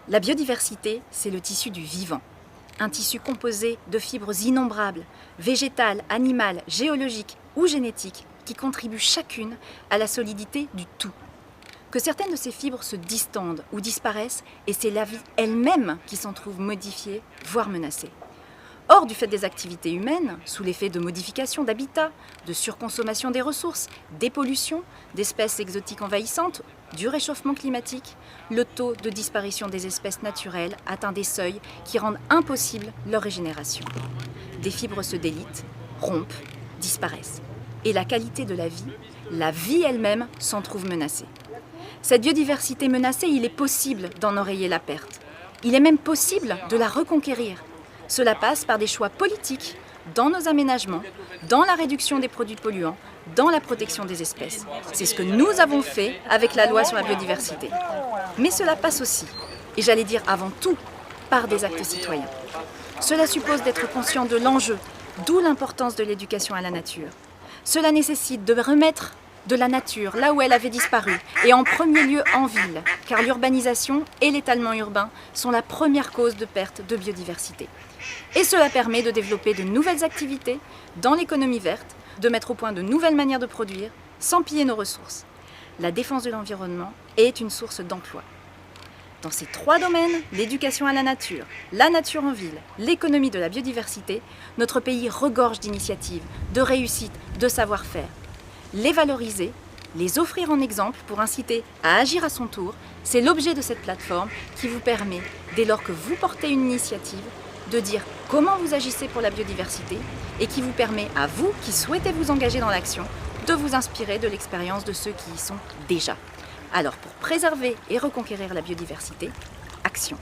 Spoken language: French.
La biodiversité, c'est le tissu du vivant. Un tissu composé de fibres innombrables, végétales, animales, géologiques ou génétiques, qui contribuent chacune à la solidité du tout. Que certaines de ces fibres se distendent ou disparaissent, et c'est la vie elle-même qui s'en trouve modifiée, voire menacée. Or, du fait des activités humaines, sous l'effet de modifications d'habitat, de surconsommation des ressources, des pollutions, d'espèces exotiques envahissantes, du réchauffement climatique, le taux de disparition des espèces naturelles atteint des seuils qui rendent impossible leur régénération. Des fibres se délitent, rompent, disparaissent. Et la qualité de la vie elle-même s'en trouve menacée. Cette biodiversité menacée, il est possible d'en enrayer la perte. Il est même possible de la reconquérir. Cela passe par des choix politiques dans nos aménagements, dans la réduction des produits polluants, dans la protection des espèces. C'est ce que nous avons fait avec la loi sur la biodiversité. Mais cela passe aussi, et j'allais dire avant tout, par des actes citoyens. Cela suppose d'être conscient de l'enjeu, d'où l'importance de l'éducation à la nature. Cela nécessite de remettre de la nature là où elle avait disparu, et en premier lieu en ville, car l'urbanisation et l'étalement urbain sont la première cause de perte de biodiversité. Et cela permet de développer de nouvelles activités dans l'économie verte, de mettre au point de nouvelles manières de produire, sans piller nos ressources. La défense de l'environnement est une source d'emploi. Dans ces trois domaines, l'éducation à la nature en ville, l'économie de la biodiversité, notre pays regorge d'initiatives, de réussites, de savoir-faire. Les valoriser, les offrir en exemple pour inciter à agir à son tour, c'est l'objet de cette plateforme qui vous permet, dès lors que vous portez une initiative, de dire comment vous agissez pour la biodiversité et qui vous permet à vous qui souhaitez vous engager dans l'action de vous inspirer de l'expérience de ceux qui y sont déjà. Alors pour préserver et reconquérir la biodiversité, action!